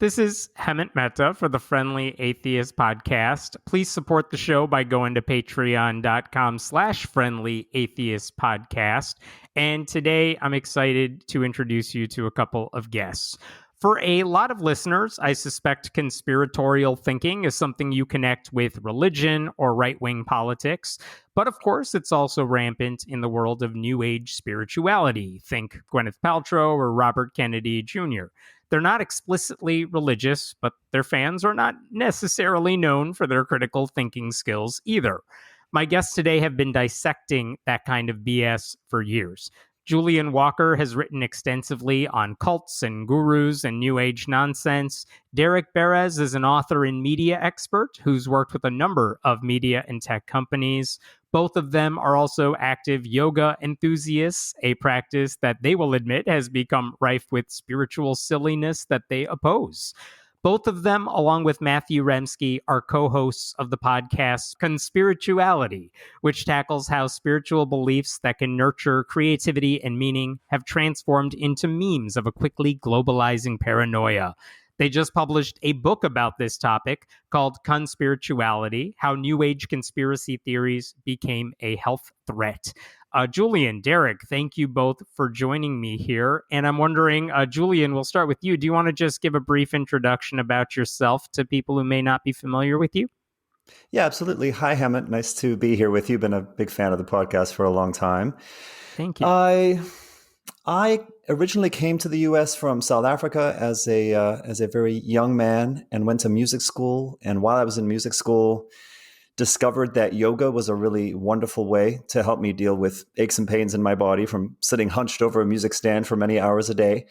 This is Hemant Mehta for the Friendly Atheist podcast. Please support the show by going to patreon.com/Friendly Atheist podcast. And today I'm excited to introduce you to a couple of guests. For a lot of listeners, I suspect conspiratorial thinking is something you connect with religion or right-wing politics. But of course, it's also rampant in the world of New Age spirituality. Think Gwyneth Paltrow or Robert Kennedy Jr. They're not explicitly religious, but their fans are not necessarily known for their critical thinking skills either. My guests today have been dissecting that kind of BS for years. Julian Walker has written extensively on cults and gurus and New Age nonsense. Derek Perez is an author and media expert who's worked with a number of media and tech companies. Both of them are also active yoga enthusiasts, a practice that they will admit has become rife with spiritual silliness that they oppose. Both of them, along with Matthew Remski, are co-hosts of the podcast Conspirituality, which tackles how spiritual beliefs that can nurture creativity and meaning have transformed into memes of a quickly globalizing paranoia. They just published a book about this topic called Conspirituality: How New Age Conspiracy Theories Became a Health Threat. Julian, Derek, thank you both for joining me here. And I'm wondering, Julian, we'll start with you. Do you want to just give a brief introduction about yourself to people who may not be familiar with you? Yeah, absolutely. Hi, Hemant. Nice to be here with you. Been a big fan of the podcast for a long time. Thank you. I originally came to the U.S. from South Africa as a very young man and went to music school. And while I was in music school, discovered that yoga was a really wonderful way to help me deal with aches and pains in my body from sitting hunched over a music stand for many hours a day.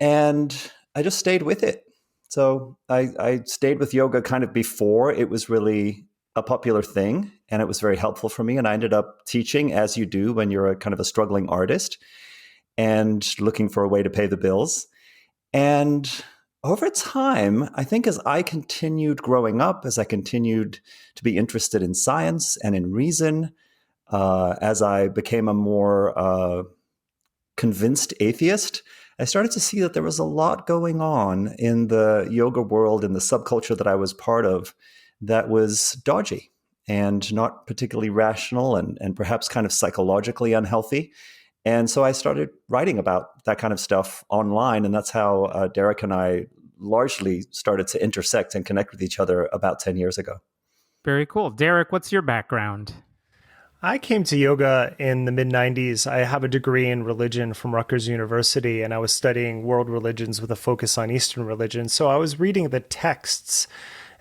And I just stayed with it. So I stayed with yoga kind of before it was really a popular thing, and it was very helpful for me. And I ended up teaching, as you do when you're a kind of a struggling artist and looking for a way to pay the bills. And over time, I think as I continued growing up, as I continued to be interested in science and in reason, as I became a more convinced atheist, I started to see that there was a lot going on in the yoga world, in the subculture that I was part of, that was dodgy and not particularly rational and perhaps kind of psychologically unhealthy. And so I started writing about that kind of stuff online, and that's how Derek and I largely started to intersect and connect with each other about 10 years ago. Very cool. Derek, what's your background? I came to yoga in the mid-90s. I have a degree in religion from Rutgers University, and I was studying world religions with a focus on Eastern religion. So I was reading the texts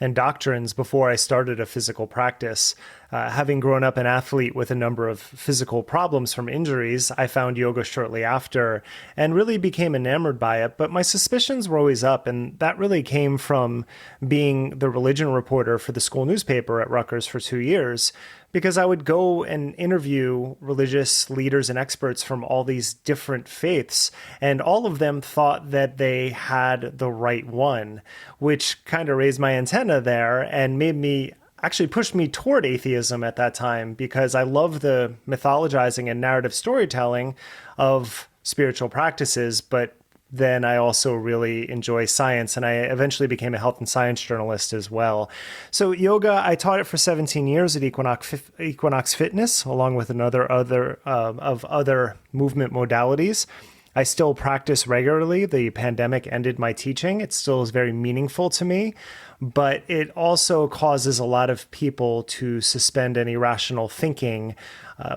and doctrines before I started a physical practice. Having grown up an athlete with a number of physical problems from injuries, I found yoga shortly after and really became enamored by it. But my suspicions were always up, and that really came from being the religion reporter for the school newspaper at Rutgers for 2 years, because I would go and interview religious leaders and experts from all these different faiths, and all of them thought that they had the right one, which kind of raised my antenna there and actually pushed me toward atheism at that time, because I love the mythologizing and narrative storytelling of spiritual practices, but then I also really enjoy science, and I eventually became a health and science journalist as well. So yoga, I taught it for 17 years at Equinox Fitness, along with other movement modalities. I still practice regularly. The pandemic ended my teaching. It still is very meaningful to me, but it also causes a lot of people to suspend any rational thinking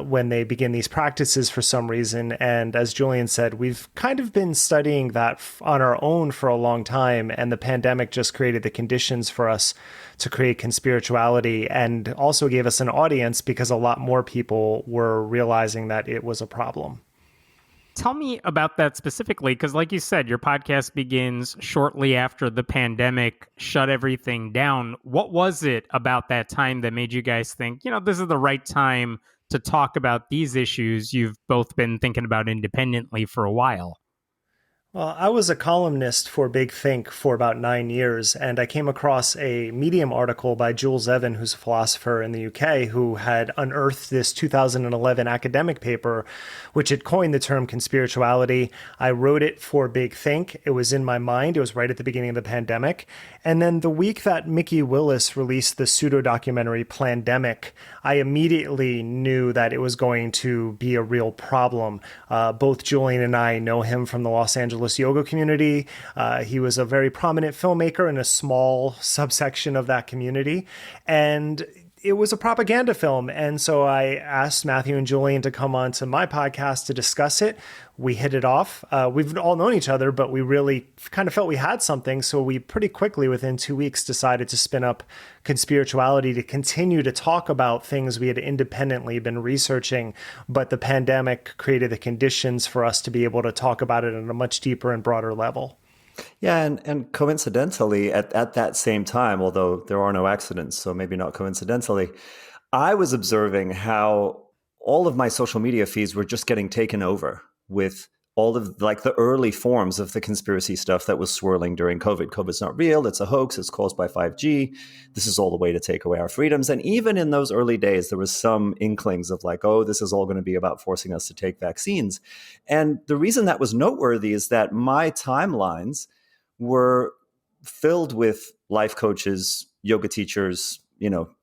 when they begin these practices for some reason. And as Julian said, we've kind of been studying that on our own for a long time, and the pandemic just created the conditions for us to create Conspirituality, and also gave us an audience because a lot more people were realizing that it was a problem. Tell me about that specifically, because like you said, your podcast begins shortly after the pandemic shut everything down. What was it about that time that made you guys think, this is the right time to talk about these issues you've both been thinking about independently for a while? Well, I was a columnist for Big Think for about 9 years, and I came across a Medium article by Jules Evan, who's a philosopher in the UK, who had unearthed this 2011 academic paper, which had coined the term conspirituality. I wrote it for Big Think. It was in my mind. It was right at the beginning of the pandemic. And then the week that Mickey Willis released the pseudo-documentary Plandemic, I immediately knew that it was going to be a real problem. Both Julian and I know him from the Los Angeles yoga community. He was a very prominent filmmaker in a small subsection of that community. And it was a propaganda film. And so I asked Matthew and Julian to come on to my podcast to discuss it. We hit it off. We've all known each other, but we really kind of felt we had something. So we pretty quickly, within 2 weeks, decided to spin up Conspirituality to continue to talk about things we had independently been researching. But the pandemic created the conditions for us to be able to talk about it at a much deeper and broader level. Yeah, and coincidentally, at that same time, although there are no accidents, so maybe not coincidentally, I was observing how all of my social media feeds were just getting taken over with all of like the early forms of the conspiracy stuff that was swirling during COVID. COVID's not real. It's a hoax. It's caused by 5G. This is all the way to take away our freedoms. And even in those early days, there was some inklings of like, oh, this is all going to be about forcing us to take vaccines. And the reason that was noteworthy is that my timelines were filled with life coaches, yoga teachers,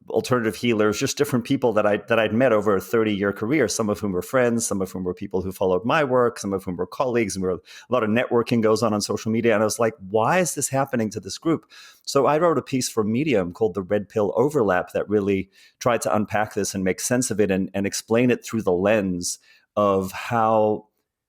alternative healers, just different people that I'd met over a 30-year career, some of whom were friends, some of whom were people who followed my work, some of whom were colleagues, and a lot of networking goes on social media. And I was like, why is this happening to this group? So I wrote a piece for Medium called The Red Pill Overlap that really tried to unpack this and make sense of it and explain it through the lens of how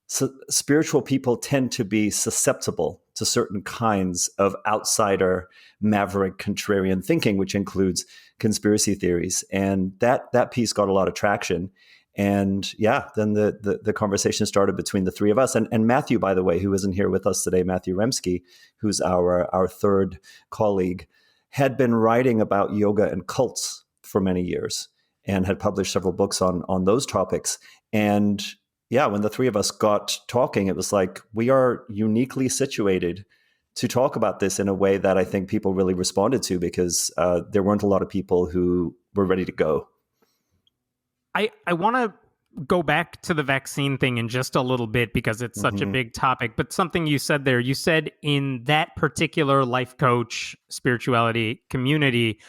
spiritual people tend to be susceptible to certain kinds of outsider, maverick, contrarian thinking, which includes conspiracy theories. And that piece got a lot of traction. And yeah, then the conversation started between the three of us. And Matthew, by the way, who isn't here with us today, Matthew Remski, who's our third colleague, had been writing about yoga and cults for many years and had published several books on those topics. And yeah, when the three of us got talking, it was like, we are uniquely situated to talk about this in a way that I think people really responded to, because there weren't a lot of people who were ready to go. I want to go back to the vaccine thing in just a little bit, because it's such a big topic. But something you said there, you said in that particular life coach spirituality community,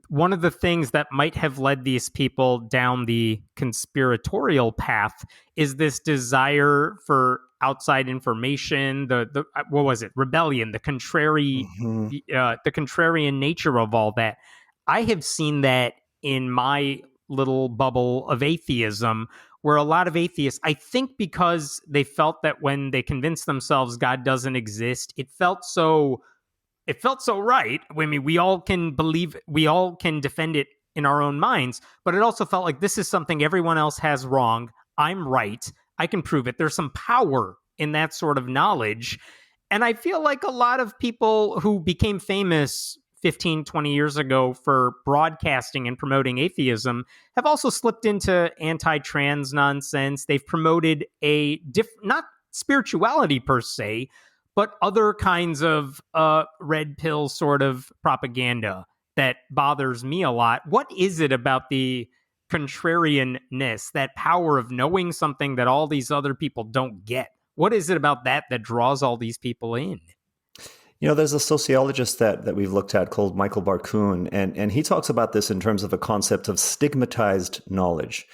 one of the things that might have led these people down the conspiratorial path is this desire for outside information, the what was it? Rebellion, the contrarian nature of all that. I have seen that in my little bubble of atheism, where a lot of atheists, I think because they felt that when they convinced themselves God doesn't exist, it felt so right. I mean, we all can defend it in our own minds, but it also felt like this is something everyone else has wrong. I'm right. I can prove it. There's some power in that sort of knowledge. And I feel like a lot of people who became famous 15, 20 years ago for broadcasting and promoting atheism have also slipped into anti-trans nonsense. They've promoted not spirituality per se, but other kinds of red pill sort of propaganda that bothers me a lot. What is it about the contrarianness, that power of knowing something that all these other people don't get? What is it about that draws all these people in? There's a sociologist that we've looked at called Michael Barkun, and he talks about this in terms of a concept of stigmatized knowledge.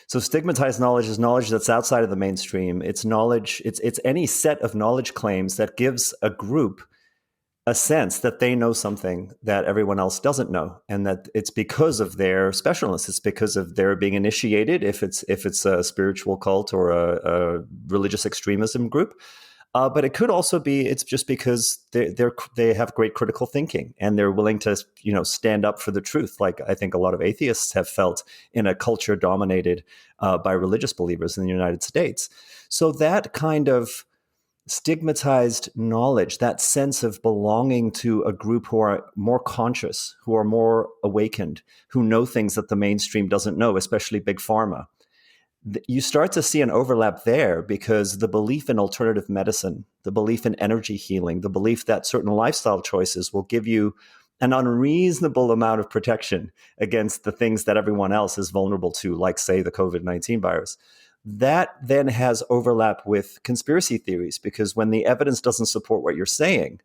So stigmatized knowledge is knowledge that's outside of the mainstream. It's knowledge, it's any set of knowledge claims that gives a group a sense that they know something that everyone else doesn't know, and that it's because of their specialness. It's because of their being initiated, if it's a spiritual cult or a religious extremism group. But it could also be it's just because they have great critical thinking and they're willing to stand up for the truth, like I think a lot of atheists have felt in a culture dominated by religious believers in the United States. So that kind of stigmatized knowledge, that sense of belonging to a group who are more conscious, who are more awakened, who know things that the mainstream doesn't know, especially big pharma. you start to see an overlap there, because the belief in alternative medicine, the belief in energy healing, the belief that certain lifestyle choices will give you an unreasonable amount of protection against the things that everyone else is vulnerable to, like, say, the COVID-19 virus. That then has overlap with conspiracy theories, because when the evidence doesn't support what you're saying,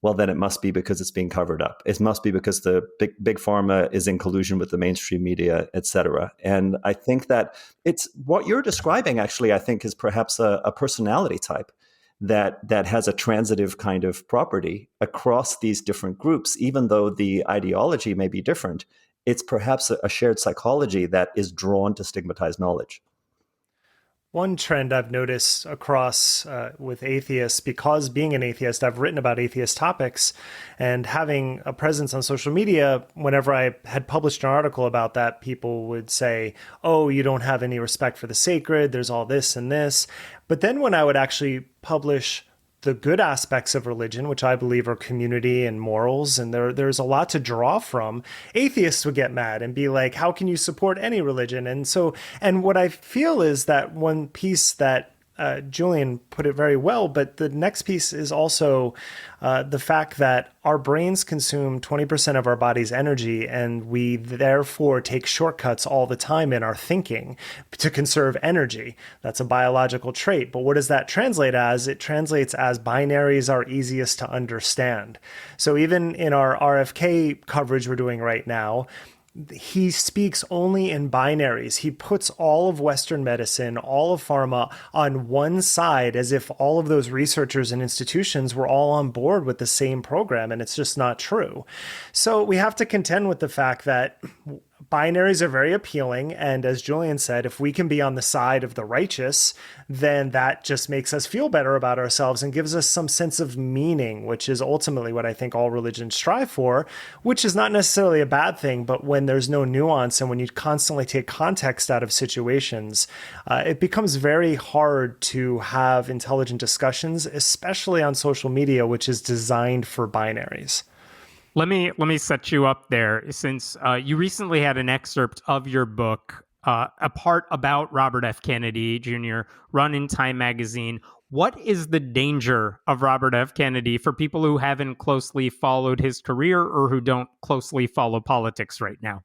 well, then it must be because it's being covered up. It must be because the big pharma is in collusion with the mainstream media, et cetera. And I think that it's what you're describing, actually, I think is perhaps a personality type that has a transitive kind of property across these different groups. Even though the ideology may be different, it's perhaps a shared psychology that is drawn to stigmatized knowledge. One trend I've noticed across with atheists, because being an atheist, I've written about atheist topics, and having a presence on social media, whenever I had published an article about that, people would say, oh, you don't have any respect for the sacred, there's all this and this. But then when I would actually publish the good aspects of religion, which I believe are community and morals, and there's a lot to draw from, atheists would get mad and be like, how can you support any religion? And what I feel is that one piece that Julian put it very well, but the next piece is also the fact that our brains consume 20% of our body's energy, and we therefore take shortcuts all the time in our thinking to conserve energy. That's a biological trait. But what does that translate as? It translates as binaries are easiest to understand. So even in our RFK coverage we're doing right now, he speaks only in binaries. He puts all of Western medicine, all of pharma on one side, as if all of those researchers and institutions were all on board with the same program, and it's just not true. So we have to contend with the fact that binaries are very appealing, and as Julian said, if we can be on the side of the righteous, then that just makes us feel better about ourselves and gives us some sense of meaning, which is ultimately what I think all religions strive for, which is not necessarily a bad thing. But when there's no nuance and when you constantly take context out of situations, it becomes very hard to have intelligent discussions, especially on social media, which is designed for binaries. Let me set you up there, since you recently had an excerpt of your book, a part about Robert F. Kennedy Jr., run in Time magazine. What is the danger of Robert F. Kennedy for people who haven't closely followed his career or who don't closely follow politics right now?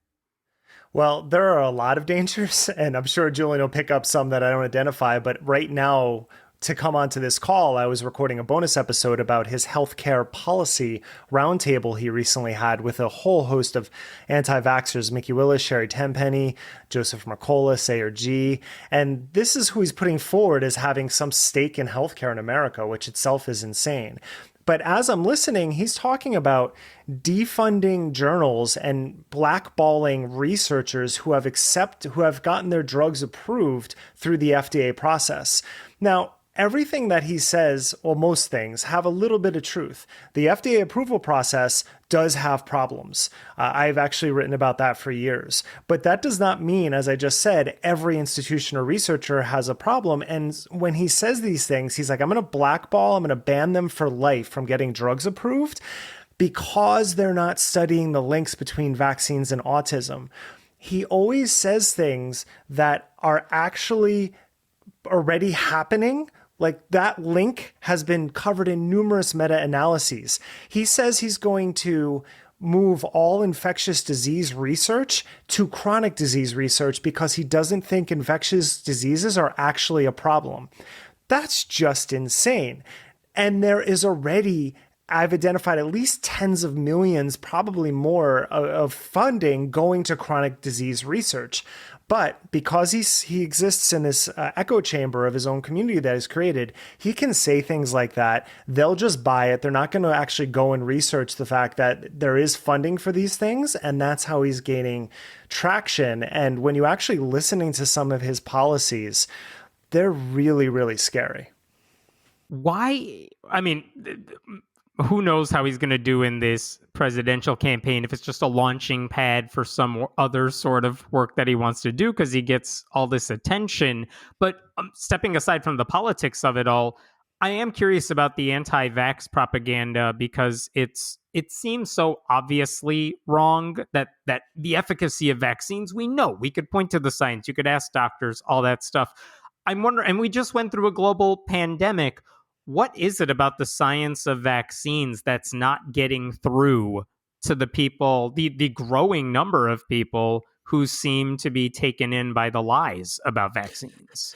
Well, there are a lot of dangers, and I'm sure Julian will pick up some that I don't identify, but right now, to come onto this call, I was recording a bonus episode about his healthcare policy roundtable he recently had with a whole host of anti-vaxxers, Mickey Willis, Sherry Tenpenny, Joseph Mercola, Sayer G. And this is who he's putting forward as having some stake in healthcare in America, which itself is insane. But as I'm listening, he's talking about defunding journals and blackballing researchers who have gotten their drugs approved through the FDA process. Now, everything that he says, or most things, have a little bit of truth. The FDA approval process does have problems. I've actually written about that for years. But that does not mean, as I just said, every institution or researcher has a problem. And when he says these things, he's like, I'm going to blackball, I'm going to ban them for life from getting drugs approved because they're not studying the links between vaccines and autism. He always says things that are actually already happening. Like, that link has been covered in numerous meta-analyses. He says he's going to move all infectious disease research to chronic disease research because he doesn't think infectious diseases are actually a problem. That's just insane. And there is already, I've identified at least tens of millions, probably more, of funding going to chronic disease research. But because he exists in this echo chamber of his own community that he's created, he can say things like that. They'll just buy it. They're not going to actually go and research the fact that there is funding for these things. And that's how he's gaining traction. And when you actually listening to some of his policies, they're really, really scary. Why? I mean, who knows how he's going to do in this presidential campaign, if it's just a launching pad for some other sort of work that he wants to do because he gets all this attention. But stepping aside from the politics of it all, I am curious about the anti-vax propaganda because it seems so obviously wrong that the efficacy of vaccines, we know. We could point to the science. You could ask doctors, all that stuff. I'm wondering, and we just went through a global pandemic. What is it about the science of vaccines that's not getting through to the people, the growing number of people who seem to be taken in by the lies about vaccines?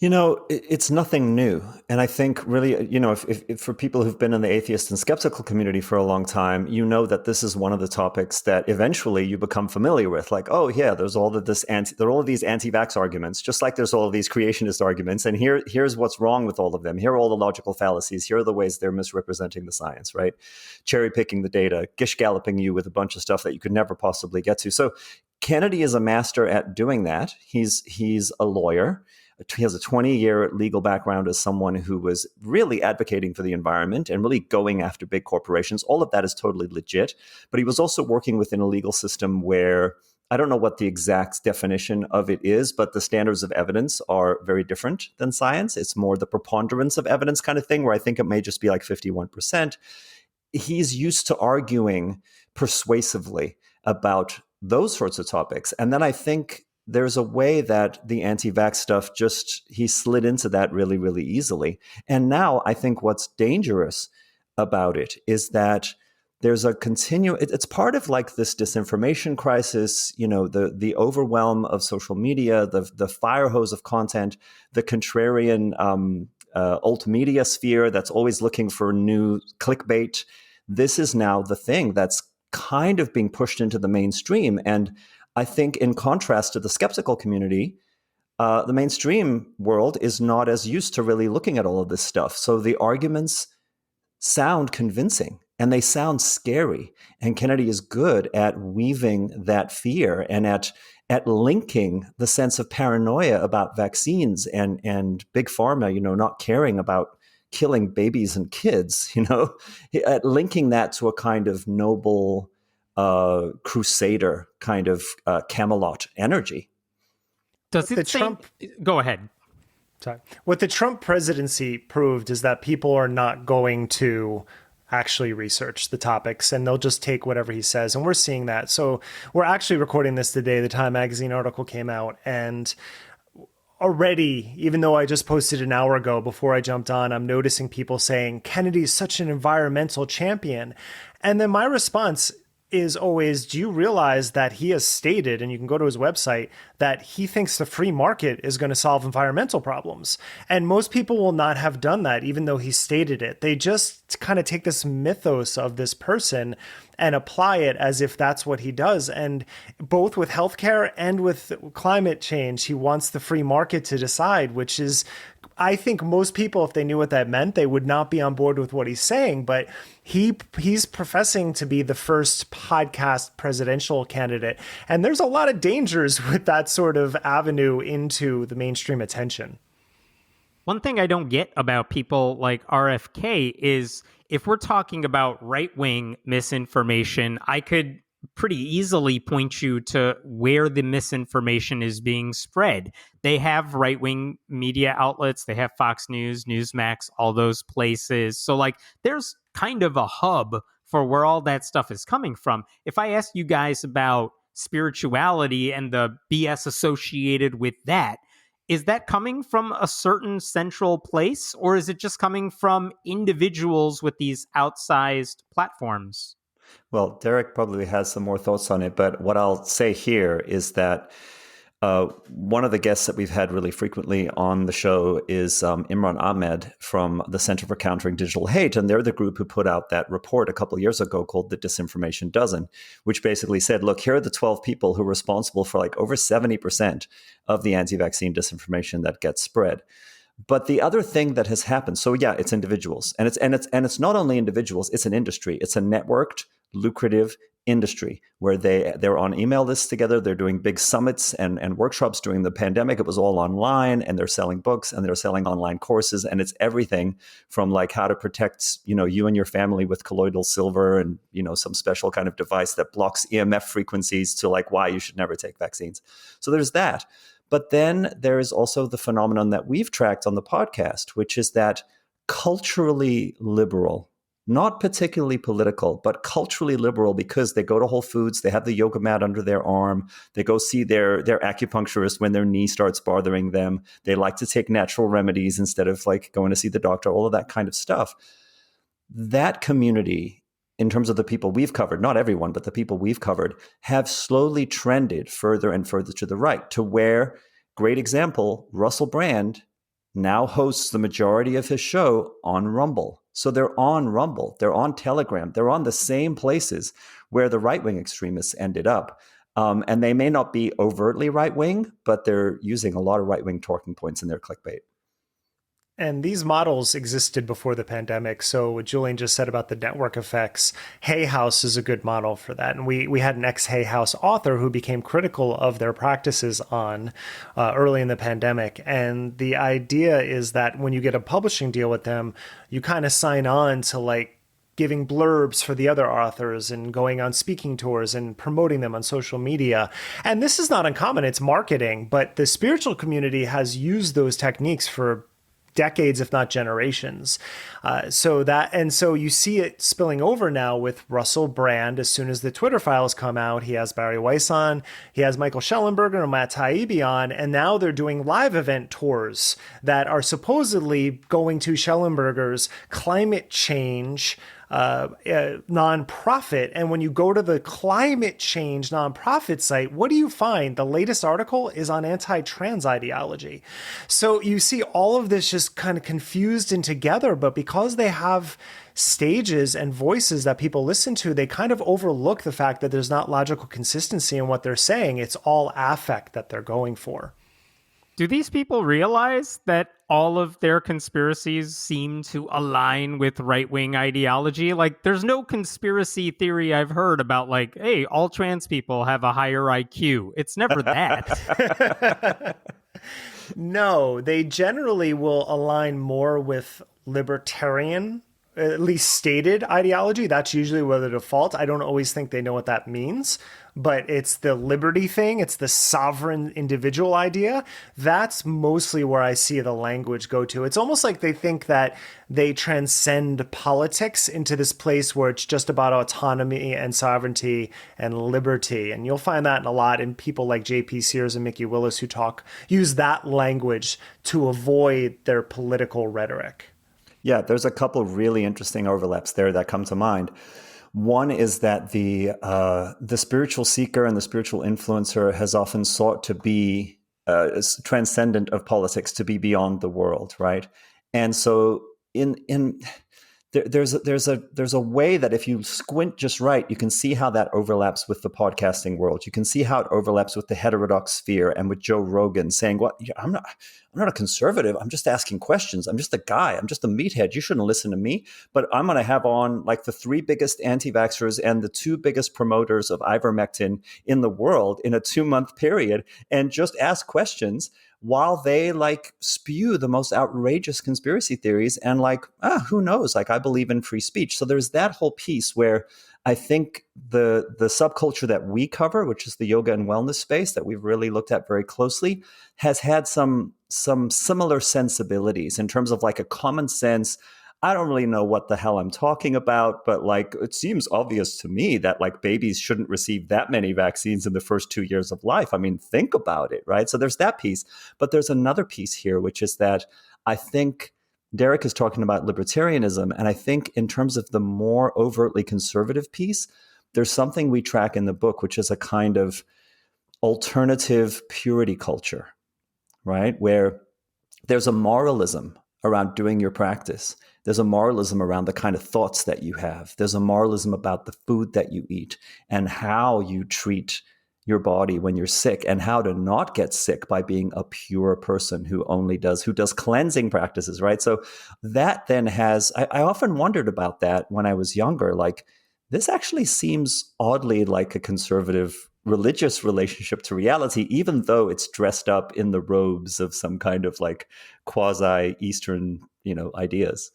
It's nothing new. And I think really, if for people who've been in the atheist and skeptical community for a long time, you know that this is one of the topics that eventually you become familiar with. Like, oh yeah, there are all of these anti-vax arguments, just like there's all of these creationist arguments. And here's what's wrong with all of them. Here are all the logical fallacies. Here are the ways they're misrepresenting the science, right? Cherry picking the data, gish galloping you with a bunch of stuff that you could never possibly get to. So Kennedy is a master at doing that. He's a lawyer. He has a 20-year legal background as someone who was really advocating for the environment and really going after big corporations. All of that is totally legit. But he was also working within a legal system where I don't know what the exact definition of it is, but the standards of evidence are very different than science. It's more the preponderance of evidence kind of thing, where I think it may just be like 51%. He's used to arguing persuasively about those sorts of topics. And then I think there's a way that the anti-vax stuff he slid into that really, really easily. And now I think what's dangerous about it is that there's a it's part of like this disinformation crisis, the overwhelm of social media, the fire hose of content, the contrarian alt media sphere that's always looking for new clickbait. This is now the thing that's kind of being pushed into the mainstream. And I think in contrast to the skeptical community, the mainstream world is not as used to really looking at all of this stuff. So the arguments sound convincing and they sound scary. And Kennedy is good at weaving that fear and at linking the sense of paranoia about vaccines and big pharma, not caring about killing babies and kids, at linking that to a kind of noble crusader kind of Camelot energy. Does it go ahead. Sorry. What the Trump presidency proved is that people are not going to actually research the topics and they'll just take whatever he says. And we're seeing that. So we're actually recording this today. The Time magazine article came out, and already, even though I just posted an hour ago before I jumped on, I'm noticing people saying Kennedy's such an environmental champion. And then my response is always, do you realize that he has stated, and you can go to his website, that he thinks the free market is going to solve environmental problems? And most people will not have done that, even though he stated it. They just kind of take this mythos of this person and apply it as if that's what he does. And both with healthcare and with climate change, he wants the free market to decide, which is, I think most people, if they knew what that meant, they would not be on board with what he's saying. But he's professing to be the first podcast presidential candidate. And there's a lot of dangers with that sort of avenue into the mainstream attention. One thing I don't get about people like RFK is if we're talking about right-wing misinformation, I could pretty easily point you to where the misinformation is being spread. They have right-wing media outlets. They have Fox News, Newsmax, all those places. So like there's kind of a hub for where all that stuff is coming from. If I ask you guys about spirituality and the BS associated with that, is that coming from a certain central place, or is it just coming from individuals with these outsized platforms? Well, Derek probably has some more thoughts on it, but what I'll say here is that one of the guests that we've had really frequently on the show is Imran Ahmed from the Center for Countering Digital Hate. And they're the group who put out that report a couple of years ago called the Disinformation Dozen, which basically said, look, here are the 12 people who are responsible for like over 70% of the anti-vaccine disinformation that gets spread. But the other thing that has happened, so yeah, it's individuals, and it's not only individuals, it's an industry. It's a networked, lucrative industry where they're on email lists together. They're doing big summits and workshops during the pandemic. It was all online, and they're selling books and they're selling online courses, and it's everything from like how to protect, you and your family with colloidal silver and, some special kind of device that blocks EMF frequencies to like why you should never take vaccines. So there's that. But then there is also the phenomenon that we've tracked on the podcast, which is that culturally liberal. Not particularly political, but culturally liberal, because they go to Whole Foods, they have the yoga mat under their arm, they go see their acupuncturist when their knee starts bothering them. They like to take natural remedies instead of like going to see the doctor, all of that kind of stuff. That community, in terms of the people we've covered, not everyone, but the people we've covered, have slowly trended further and further to the right, to where, great example, Russell Brand now hosts the majority of his show on Rumble. So they're on Rumble, they're on Telegram, they're on the same places where the right-wing extremists ended up. And they may not be overtly right-wing, but they're using a lot of right-wing talking points in their clickbait. And these models existed before the pandemic. So what Julian just said about the network effects, Hay House is a good model for that. And we had an ex-Hay House author who became critical of their practices on early in the pandemic. And the idea is that when you get a publishing deal with them, you kind of sign on to like giving blurbs for the other authors and going on speaking tours and promoting them on social media. And this is not uncommon. It's marketing, but the spiritual community has used those techniques for decades, if not generations. So you see it spilling over now with Russell Brand. As soon as the Twitter files come out, he has Barry Weiss on, he has Michael Schellenberger and Matt Taibbi on, and now they're doing live event tours that are supposedly going to Schellenberger's climate change nonprofit. And when you go to the climate change nonprofit site, what do you find? The latest article is on anti-trans ideology. So you see all of this just kind of confused and together, but because they have stages and voices that people listen to, they kind of overlook the fact that there's not logical consistency in what they're saying. It's all affect that they're going for. Do these people realize that all of their conspiracies seem to align with right-wing ideology? Like, there's no conspiracy theory I've heard about, like, hey, all trans people have a higher IQ. It's never that. No, they generally will align more with libertarian, at least stated ideology. That's usually where the default. I don't always think they know what that means, but it's the liberty thing. It's the sovereign individual idea. That's mostly where I see the language go to. It's almost like they think that they transcend politics into this place where it's just about autonomy and sovereignty and liberty. And you'll find that a lot in people like J.P. Sears and Mickey Willis who use that language to avoid their political rhetoric. Yeah, there's a couple of really interesting overlaps there that come to mind. One is that the spiritual seeker and the spiritual influencer has often sought to be transcendent of politics, to be beyond the world, right? And so there's a way that if you squint just right, you can see how that overlaps with the podcasting world. You can see how it overlaps with the heterodox sphere and with Joe Rogan saying, "Well, I'm not a conservative. I'm just asking questions. I'm just a guy. I'm just a meathead. You shouldn't listen to me. But I'm going to have on like the 3 biggest anti-vaxxers and the 2 biggest promoters of ivermectin in the world in a 2-month period and just ask questions while they like spew the most outrageous conspiracy theories and like, who knows? Like, I believe in free speech." So there's that whole piece where I think the subculture that we cover, which is the yoga and wellness space that we've really looked at very closely, has had some similar sensibilities in terms of like a common sense. I don't really know what the hell I'm talking about, but like it seems obvious to me that like babies shouldn't receive that many vaccines in the first 2 years of life. I mean, think about it, right? So there's that piece, but there's another piece here, which is that I think Derek is talking about libertarianism, and I think in terms of the more overtly conservative piece, there's something we track in the book, which is a kind of alternative purity culture, right? Where there's a moralism around doing your practice. There's a moralism around the kind of thoughts that you have. There's a moralism about the food that you eat and how you treat your body when you're sick and how to not get sick by being a pure person who does cleansing practices, right? So that then I often wondered about that when I was younger. Like, this actually seems oddly like a conservative religious relationship to reality, even though it's dressed up in the robes of some kind of like quasi-Eastern, ideas.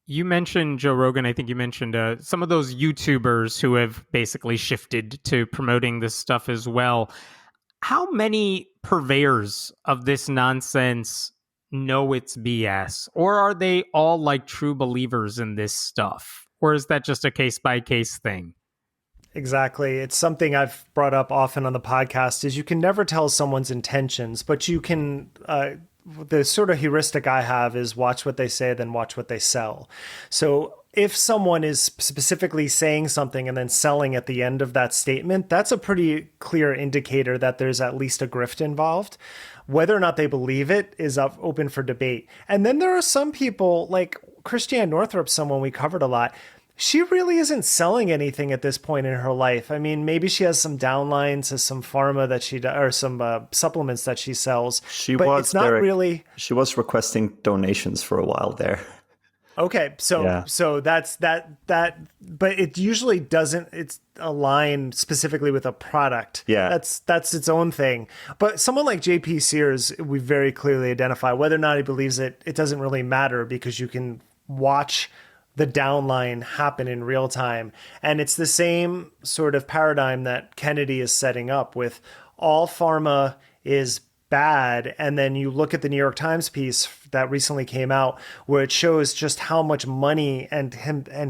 You mentioned Joe Rogan. I think you mentioned some of those YouTubers who have basically shifted to promoting this stuff as well. How many purveyors of this nonsense know it's BS? Or are they all like true believers in this stuff? Or is that just a case by case thing? Exactly. It's something I've brought up often on the podcast is you can never tell someone's intentions, but you can, the sort of heuristic I have is watch what they say, then watch what they sell. So if someone is specifically saying something and then selling at the end of that statement, that's a pretty clear indicator that there's at least a grift involved. Whether or not they believe it is open for debate. And then there are some people like Christiane Northrup, someone we covered a lot. She really isn't selling anything at this point in her life. I mean, maybe she has some downlines to some pharma that she does, or some supplements that she sells. But it's not Derek, really. She was requesting donations for a while there. Okay, so that's that, but it usually doesn't. It's aligned specifically with a product. Yeah, that's its own thing. But someone like J.P. Sears, we very clearly identify whether or not he believes it. It doesn't really matter because you can watch the downline happen in real time. And it's the same sort of paradigm that Kennedy is setting up with all pharma is bad. And then you look at the New York Times piece that recently came out where it shows just how much money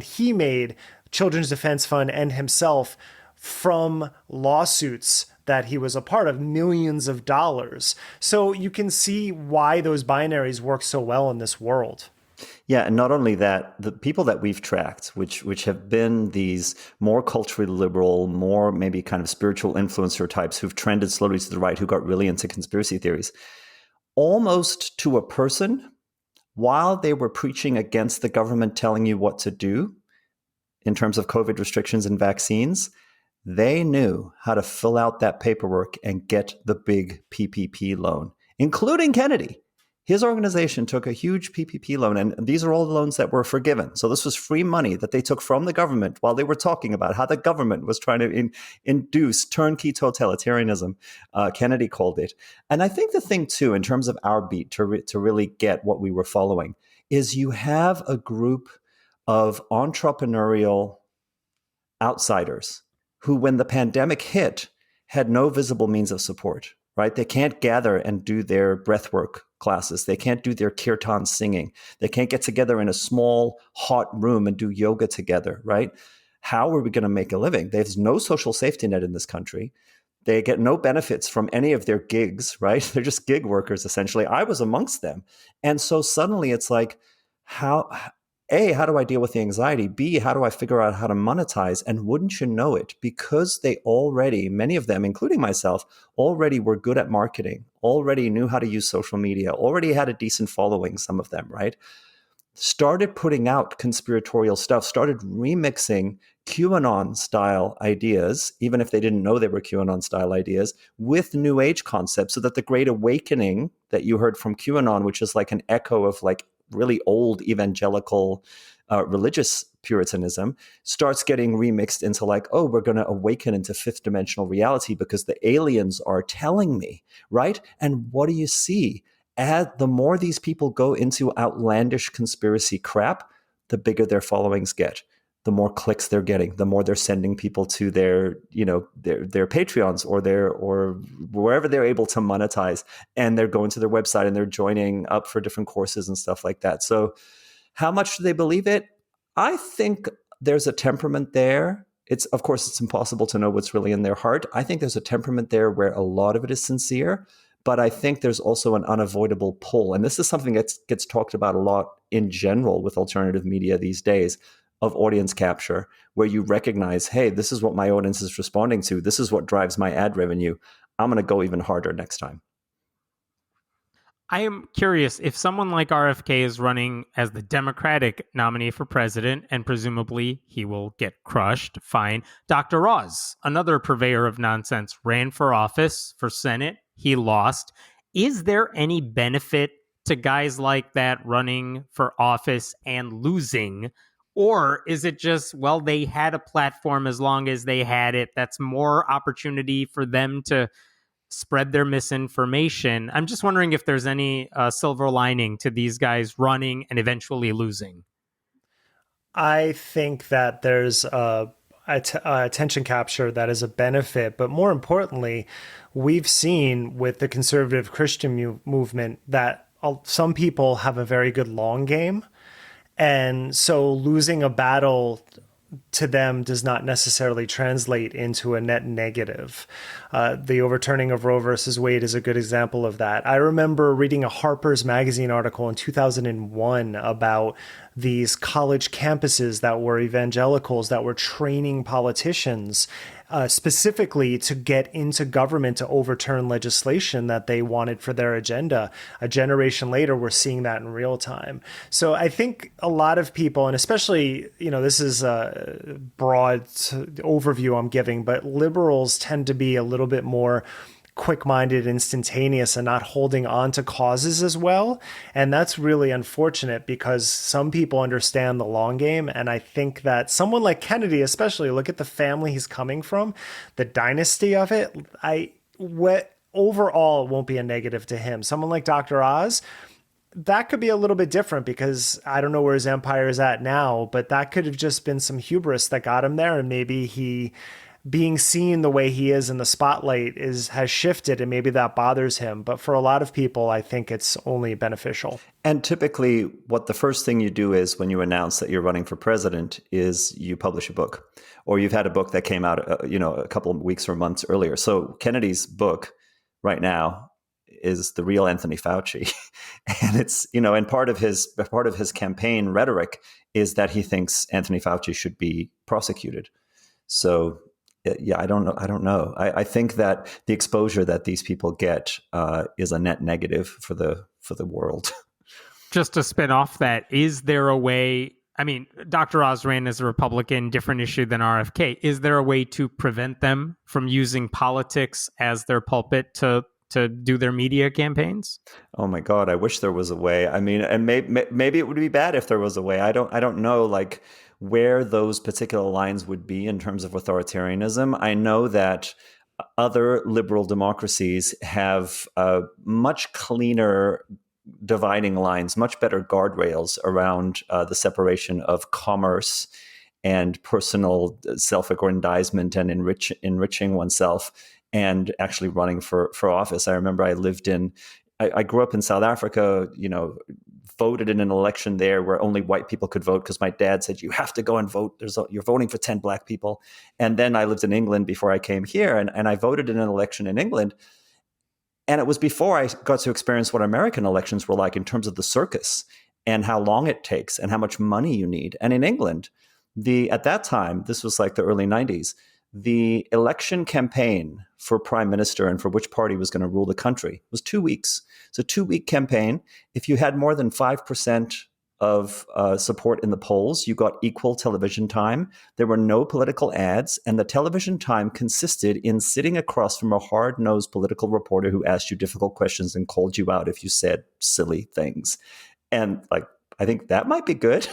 he made, Children's Defense Fund and himself, from lawsuits that he was a part of, millions of dollars. So you can see why those binaries work so well in this world. Yeah, and not only that, the people that we've tracked, which have been these more culturally liberal, more maybe kind of spiritual influencer types who've trended slowly to the right, who got really into conspiracy theories, almost to a person, while they were preaching against the government telling you what to do in terms of COVID restrictions and vaccines, they knew how to fill out that paperwork and get the big PPP loan, including Kennedy. His organization took a huge PPP loan, and these are all the loans that were forgiven. So this was free money that they took from the government while they were talking about how the government was trying to induce turnkey totalitarianism, Kennedy called it. And I think the thing, too, in terms of our beat to really get what we were following, is you have a group of entrepreneurial outsiders who, when the pandemic hit, had no visible means of support, right? They can't gather and do their breathwork classes. They can't do their kirtan singing. They can't get together in a small, hot room and do yoga together, right? How are we going to make a living? There's no social safety net in this country. They get no benefits from any of their gigs, right? They're just gig workers, essentially. I was amongst them. And so suddenly it's like, A, how do I deal with the anxiety? B, how do I figure out how to monetize? And wouldn't you know it, because they already, many of them, including myself, already were good at marketing, already knew how to use social media, already had a decent following, some of them, right? Started putting out conspiratorial stuff, started remixing QAnon-style ideas, even if they didn't know they were QAnon-style ideas, with New Age concepts, so that the Great Awakening that you heard from QAnon, which is like an echo of like really old evangelical religious Puritanism, starts getting remixed into like, oh, we're going to awaken into fifth dimensional reality because the aliens are telling me, right? And what do you see? The more these people go into outlandish conspiracy crap, the bigger their followings get. The more clicks they're getting, the more they're sending people to their Patreons or wherever they're able to monetize, and they're going to their website and they're joining up for different courses and stuff like that. So how much do they believe it? I think there's a temperament there. Of course, it's impossible to know what's really in their heart. I think there's a temperament there where a lot of it is sincere, but I think there's also an unavoidable pull. And this is something that gets talked about a lot in general with alternative media these days, of audience capture, where you recognize, hey, this is what my audience is responding to. This is what drives my ad revenue. I'm going to go even harder next time. I am curious, if someone like RFK is running as the Democratic nominee for president, and presumably he will get crushed, fine. Dr. Oz, another purveyor of nonsense, ran for office, for Senate. He lost. Is there any benefit to guys like that running for office and losing? Or is it just, well, they had a platform as long as they had it? That's more opportunity for them to spread their misinformation. I'm just wondering if there's any silver lining to these guys running and eventually losing. I think that there's attention capture that is a benefit, but more importantly, we've seen with the conservative Christian movement that some people have a very good long game. And so losing a battle to them does not necessarily translate into a net negative. The overturning of Roe versus Wade is a good example of that. I remember reading a Harper's Magazine article in 2001 about these college campuses that were evangelicals that were training politicians specifically to get into government to overturn legislation that they wanted for their agenda. A generation later, we're seeing that in real time. So I think a lot of people, and especially, this is a broad overview I'm giving, but liberals tend to be a little bit more quick-minded, instantaneous, and not holding on to causes as well. And that's really unfortunate because some people understand the long game. And I think that someone like Kennedy, especially, look at the family he's coming from, the dynasty of it. Overall, it won't be a negative to him. Someone like Dr. Oz, that could be a little bit different because I don't know where his empire is at now, but that could have just been some hubris that got him there. And maybe he, being seen the way he is in the spotlight, has shifted, and maybe that bothers him. But for a lot of people, I think it's only beneficial. And typically, what the first thing you do is when you announce that you're running for president is you publish a book, or you've had a book that came out, a couple of weeks or months earlier. So Kennedy's book right now is The Real Anthony Fauci. And it's, and part of his campaign rhetoric is that he thinks Anthony Fauci should be prosecuted. So yeah, I don't know. I think that the exposure that these people get is a net negative for the world. Just to spin off that, is there a way? I mean, Dr. Oz ran as a Republican, different issue than RFK. Is there a way to prevent them from using politics as their pulpit to do their media campaigns? Oh my God, I wish there was a way. I mean, and maybe it would be bad if there was a way. I don't know, like, where those particular lines would be in terms of authoritarianism. I know that other liberal democracies have much cleaner dividing lines, much better guardrails around the separation of commerce and personal self-aggrandizement and enriching oneself and actually running for office. I remember I grew up in South Africa, voted in an election there where only white people could vote because my dad said, you have to go and vote. You're voting for 10 black people. And then I lived in England before I came here, and I voted in an election in England. And it was before I got to experience what American elections were like in terms of the circus and how long it takes and how much money you need. And in England, at that time, this was like the early 90s, the election campaign for prime minister and for which party was going to rule the country was 2 weeks. It's a 2-week campaign. If you had more than 5% of support in the polls, you got equal television time. There were no political ads, and the television time consisted in sitting across from a hard-nosed political reporter who asked you difficult questions and called you out if you said silly things. And I think that might be good.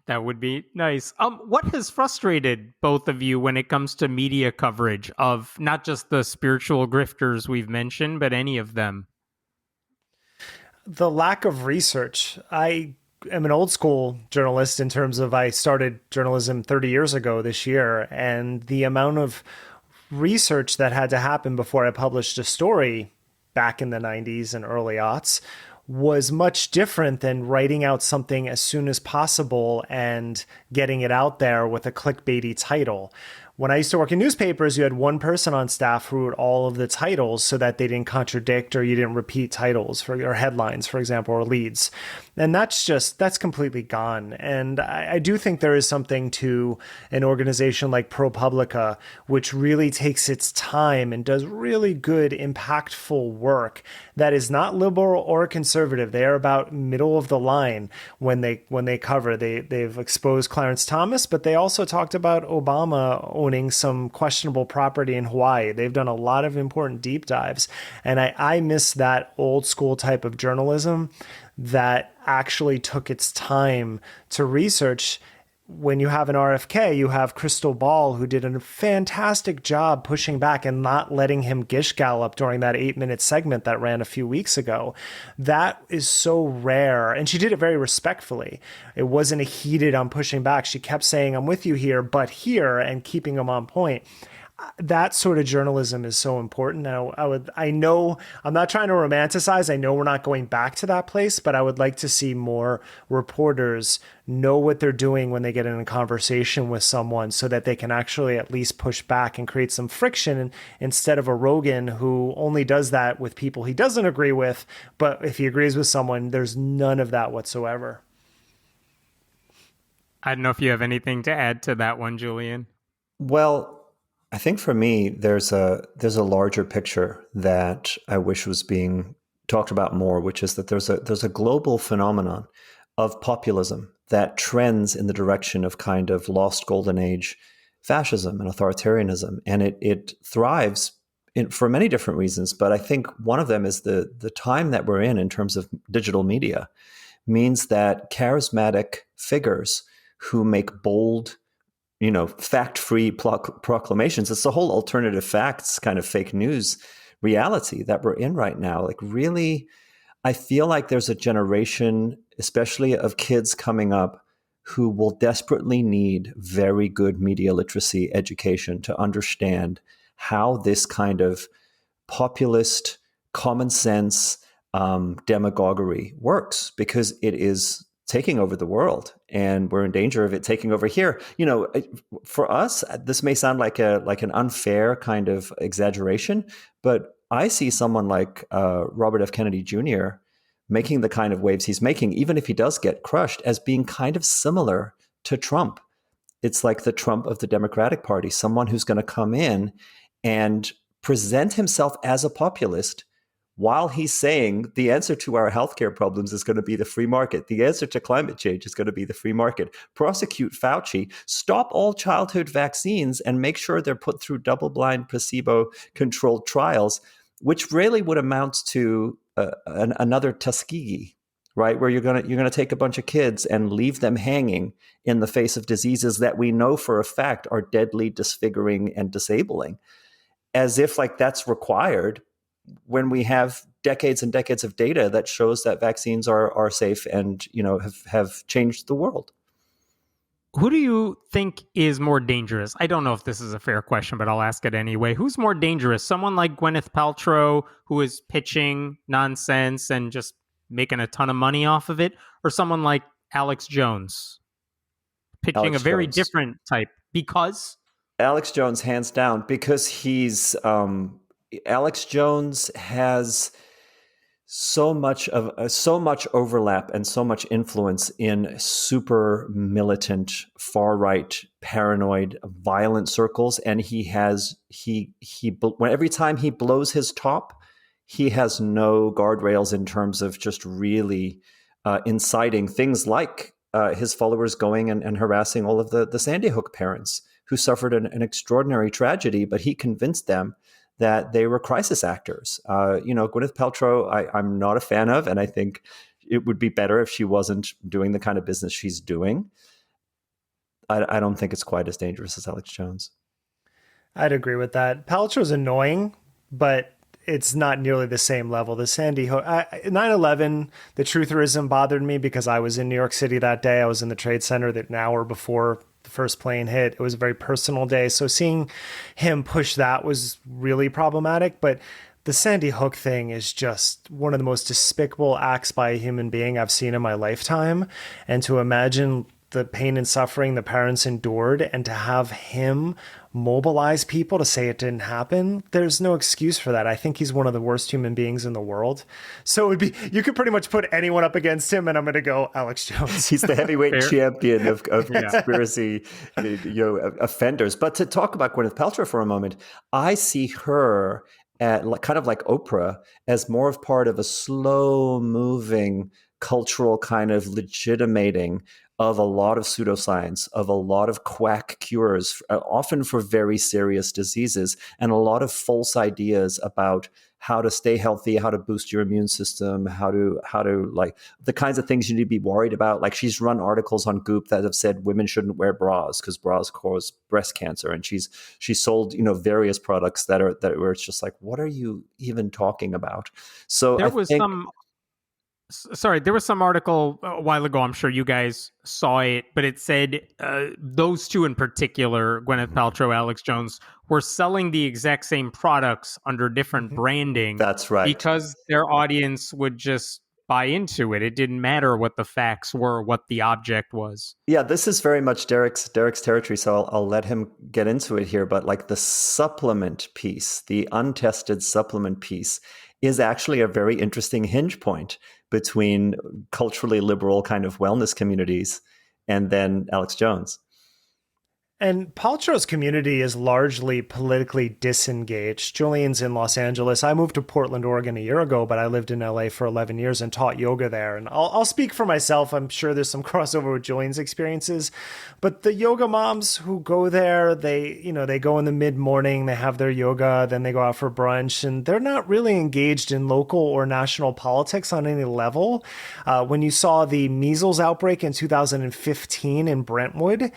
That would be nice. What has frustrated both of you when it comes to media coverage of not just the spiritual grifters we've mentioned, but any of them? The lack of research. I am an old school journalist in terms of I started journalism 30 years ago this year, and the amount of research that had to happen before I published a story back in the 90s and early aughts was much different than writing out something as soon as possible and getting it out there with a clickbaity title. When I used to work in newspapers, you had one person on staff who wrote all of the titles so that they didn't contradict or you didn't repeat titles or headlines, for example, or leads. And that's completely gone. And I do think there is something to an organization like ProPublica, which really takes its time and does really good, impactful work that is not liberal or conservative. They are about middle of the line when they cover. They've exposed Clarence Thomas, but they also talked about Obama owning some questionable property in Hawaii. They've done a lot of important deep dives. And I miss that old school type of journalism that actually took its time to research. When you have an RFK, you have Crystal Ball, who did a fantastic job pushing back and not letting him gish gallop during that 8-minute segment that ran a few weeks ago. That is so rare. And she did it very respectfully. It wasn't a heated, I'm pushing back. She kept saying, I'm with you here, but here, and keeping him on point. that sort of journalism is so important. Now, I know I'm not trying to romanticize. I know we're not going back to that place, but I would like to see more reporters know what they're doing when they get in a conversation with someone so that they can actually at least push back and create some friction instead of a Rogan who only does that with people he doesn't agree with. But if he agrees with someone, there's none of that whatsoever. I don't know if you have anything to add to that one, Julian. Well, I think for me, there's a larger picture that I wish was being talked about more, which is that there's a global phenomenon of populism that trends in the direction of kind of lost golden age fascism and authoritarianism, and it thrives for many different reasons. But I think one of them is the time that we're in terms of digital media means that charismatic figures who make bold, fact-free proclamations. It's the whole alternative facts kind of fake news reality that we're in right now. Like, really, I feel like there's a generation, especially of kids coming up, who will desperately need very good media literacy education to understand how this kind of populist, common sense demagoguery works, because it is taking over the world, and we're in danger of it taking over here. For us, this may sound like an unfair kind of exaggeration, but I see someone like Robert F. Kennedy Jr. making the kind of waves he's making, even if he does get crushed, as being kind of similar to Trump. It's like the Trump of the Democratic Party, someone who's going to come in and present himself as a populist, while he's saying the answer to our healthcare problems is going to be the free market. The answer to climate change is going to be the free market. Prosecute Fauci, stop all childhood vaccines, and make sure they're put through double-blind, placebo-controlled trials, which really would amount to another Tuskegee, right? Where you're going to take a bunch of kids and leave them hanging in the face of diseases that we know for a fact are deadly, disfiguring, and disabling, as if like that's required, when we have decades and decades of data that shows that vaccines are safe and have changed the world. Who do you think is more dangerous? I don't know if this is a fair question, but I'll ask it anyway. Who's more dangerous? Someone like Gwyneth Paltrow, who is pitching nonsense and just making a ton of money off of it, or someone like Alex Jones, pitching a very different type? Because Alex Jones, hands down, because he's Alex Jones has so much overlap and so much influence in super militant, far right, paranoid, violent circles, and every time he blows his top, he has no guardrails in terms of just really inciting things like his followers going and harassing all of the Sandy Hook parents who suffered an extraordinary tragedy, but he convinced them that they were crisis actors. Gwyneth Paltrow, I'm not a fan of, and I think it would be better if she wasn't doing the kind of business she's doing. I don't think it's quite as dangerous as Alex Jones. I'd agree with that. Paltrow's annoying, but it's not nearly the same level. The Sandy Hook, 9/11, the trutherism bothered me because I was in New York City that day. I was in the Trade Center an hour before the first plane hit. It was a very personal day. So seeing him push that was really problematic. But the Sandy Hook thing is just one of the most despicable acts by a human being I've seen in my lifetime. And to imagine the pain and suffering the parents endured, and to have him mobilize people to say it didn't happen, there's no excuse for that. I think he's one of the worst human beings in the world. So you could pretty much put anyone up against him, and I'm going to go Alex Jones. He's the heavyweight champion of conspiracy offenders. But to talk about Gwyneth Paltrow for a moment, I see her kind of like Oprah as more of part of a slow-moving cultural kind of legitimating of a lot of pseudoscience, of a lot of quack cures, often for very serious diseases, and a lot of false ideas about how to stay healthy, how to boost your immune system, how to like the kinds of things you need to be worried about. Like, she's run articles on Goop that have said women shouldn't wear bras because bras cause breast cancer, and she's sold various products that where it's just like, what are you even talking about? So there was some Sorry, there was some article a while ago. I'm sure you guys saw it, but it said those two in particular, Gwyneth Paltrow, Alex Jones, were selling the exact same products under different branding. That's right. Because their audience would just buy into it. It didn't matter what the facts were, what the object was. Yeah, this is very much Derek's territory, so I'll let him get into it here. But like the supplement piece, the untested supplement piece, is actually a very interesting hinge point between culturally liberal kind of wellness communities and then Alex Jones. And Paltrow's community is largely politically disengaged. Julian's in Los Angeles. I moved to Portland, Oregon a year ago, but I lived in LA for 11 years and taught yoga there. And I'll speak for myself. I'm sure there's some crossover with Julian's experiences. But the yoga moms who go there, they go in the mid-morning, they have their yoga, then they go out for brunch, and they're not really engaged in local or national politics on any level. When you saw the measles outbreak in 2015 in Brentwood,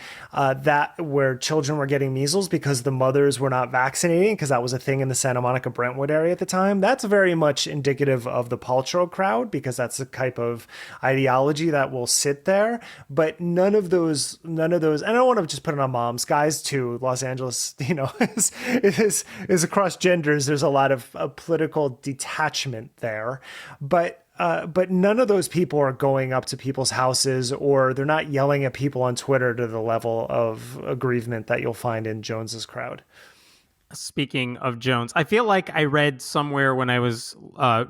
where children were getting measles because the mothers were not vaccinating, because that was a thing in the Santa Monica Brentwood area at the time. That's very much indicative of the Paltrow crowd, because that's the type of ideology that will sit there. But none of those, and I don't want to just put it on moms, guys too. Los Angeles, is across genders. There's a lot of political detachment there, but none of those people are going up to people's houses, or they're not yelling at people on Twitter to the level of aggrievement that you'll find in Jones's crowd. Speaking of Jones, I feel like I read somewhere when I was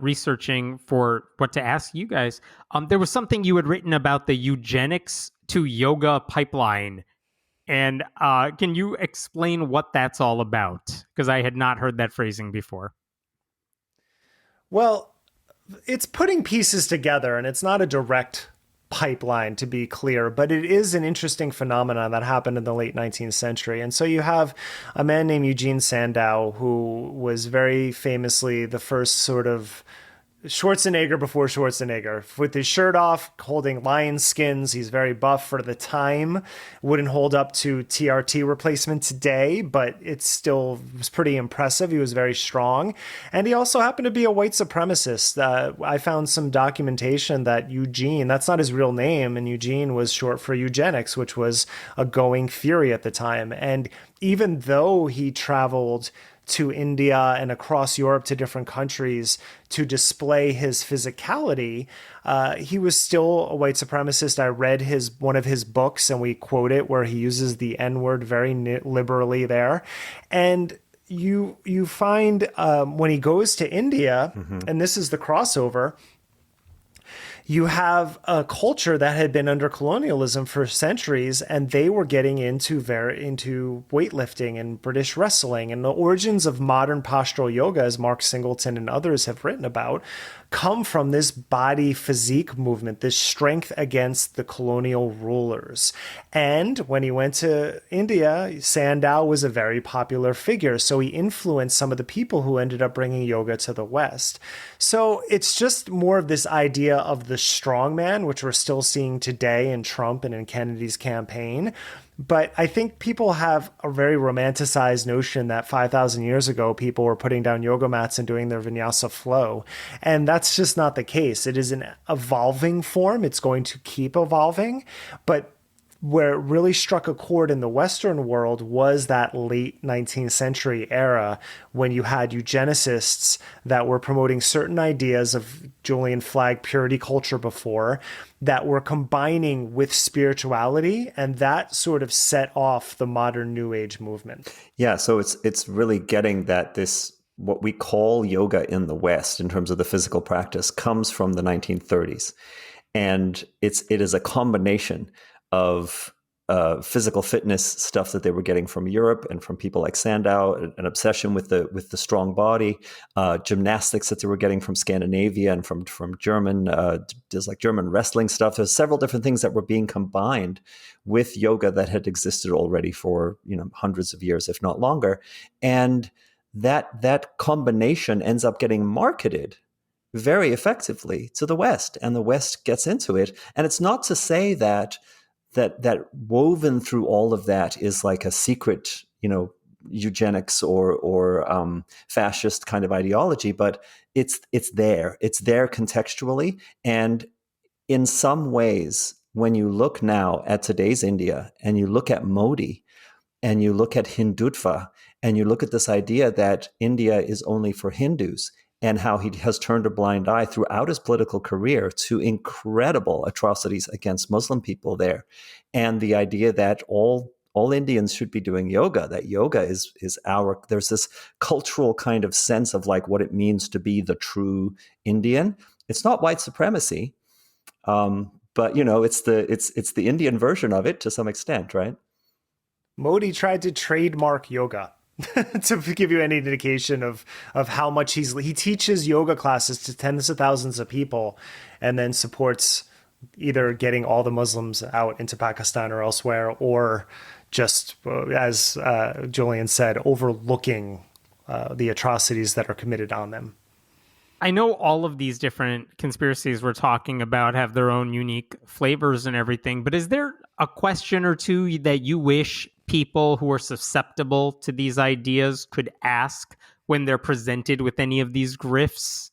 researching for what to ask you guys, there was something you had written about the eugenics to yoga pipeline. And can you explain what that's all about? Because I had not heard that phrasing before. Well, it's putting pieces together, and it's not a direct pipeline, to be clear, but it is an interesting phenomenon that happened in the late 19th century. And so you have a man named Eugene Sandow, who was very famously the first sort of Schwarzenegger before Schwarzenegger, with his shirt off, holding lion skins. He's very buff for the time. Wouldn't hold up to TRT replacement today, but it still was pretty impressive. He was very strong. And he also happened to be a white supremacist. I found some documentation that Eugene, that's not his real name, and Eugene was short for eugenics, which was a going theory at the time. And even though he traveled to India and across Europe to different countries to display his physicality, he was still a white supremacist. I read one of his books, and we quote it, where he uses the N-word very liberally there. And you find when he goes to India, and this is the crossover, you have a culture that had been under colonialism for centuries, and they were getting into weightlifting and British wrestling. And the origins of modern postural yoga, as Mark Singleton and others have written about, come from this body physique movement, this strength against the colonial rulers. And when he went to India, Sandow was a very popular figure. So he influenced some of the people who ended up bringing yoga to the West. So it's just more of this idea of the strongman, which we're still seeing today in Trump and in Kennedy's campaign. But I think people have a very romanticized notion that 5,000 years ago, people were putting down yoga mats and doing their vinyasa flow. And that's just not the case. It is an evolving form. It's going to keep evolving. But where it really struck a chord in the Western world was that late 19th century era, when you had eugenicists that were promoting certain ideas of Julian flagged purity culture before, that were combining with spirituality, and that sort of set off the modern New Age movement. Yeah, so it's really getting that this, what we call yoga in the West in terms of the physical practice, comes from the 1930s. And it is a combination of physical fitness stuff that they were getting from Europe and from people like Sandow, an obsession with the strong body, gymnastics that they were getting from Scandinavia and from German, there's like German wrestling stuff. There's several different things that were being combined with yoga that had existed already for hundreds of years, if not longer, and that combination ends up getting marketed very effectively to the West, and the West gets into it. And it's not to say that woven through all of that is like a secret, eugenics or fascist kind of ideology, but it's there. It's there contextually. And in some ways, when you look now at today's India and you look at Modi and you look at Hindutva and you look at this idea that India is only for Hindus and how he has turned a blind eye throughout his political career to incredible atrocities against Muslim people there, and the idea that all Indians should be doing yoga, that yoga is there's this cultural kind of sense of like what it means to be the true Indian. It's not white supremacy, but it's the Indian version of it to some extent, right? Modi tried to trademark yoga. To give you any indication of how much he teaches yoga classes to tens of thousands of people, and then supports either getting all the Muslims out into Pakistan or elsewhere, or just, as Julian said, overlooking the atrocities that are committed on them. I know all of these different conspiracies we're talking about have their own unique flavors and everything, but is there a question or two that you wish people who are susceptible to these ideas could ask when they're presented with any of these grifts?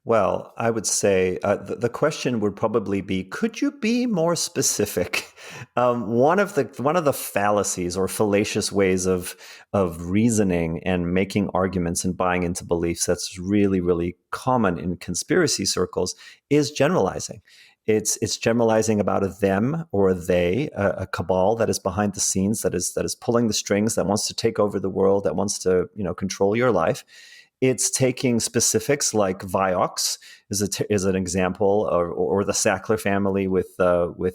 Well, I would say the question would probably be: could you be more specific? One of the fallacies or fallacious ways of reasoning and making arguments and buying into beliefs that's really, really common in conspiracy circles is generalizing. It's generalizing about a them or a they, a cabal that is behind the scenes, that is pulling the strings, that wants to take over the world, that wants to control your life. It's taking specifics like Vioxx is an example, or the Sackler family with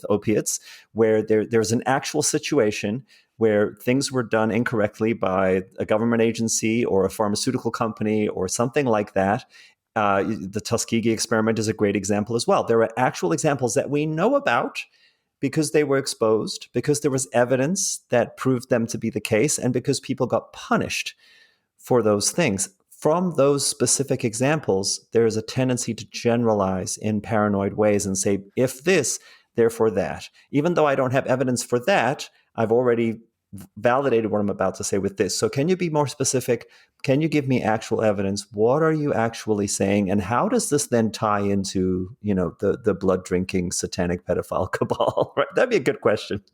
opiates, where there's an actual situation where things were done incorrectly by a government agency or a pharmaceutical company or something like that. The Tuskegee experiment is a great example as well. There are actual examples that we know about because they were exposed, because there was evidence that proved them to be the case, and because people got punished for those things. From those specific examples, there is a tendency to generalize in paranoid ways and say, if this, therefore that. Even though I don't have evidence for that, I've already validated what I'm about to say with this. So can you be more specific? Can you give me actual evidence? What are you actually saying? And how does this then tie into, the blood drinking satanic pedophile cabal? Right? That'd be a good question.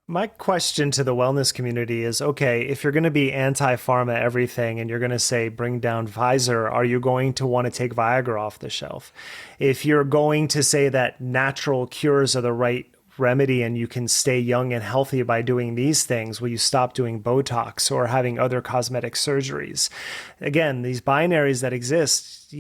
My question to the wellness community is, okay, if you're going to be anti-pharma everything and you're going to say bring down Pfizer, are you going to want to take Viagra off the shelf? If you're going to say that natural cures are the right remedy and you can stay young and healthy by doing these things, will you stop doing Botox or having other cosmetic surgeries? Again, these binaries that exist,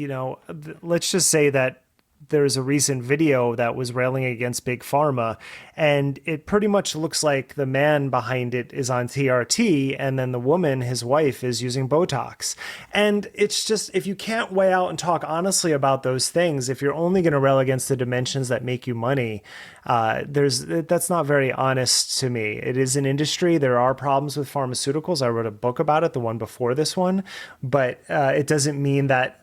let's just say that there's a recent video that was railing against Big Pharma, and it pretty much looks like the man behind it is on TRT, and then the woman, his wife, is using Botox. And it's just, if you can't weigh out and talk honestly about those things, if you're only going to rail against the dimensions that make you money, that's not very honest to me. It is an industry. There are problems with pharmaceuticals. I wrote a book about it, the one before this one, but it doesn't mean that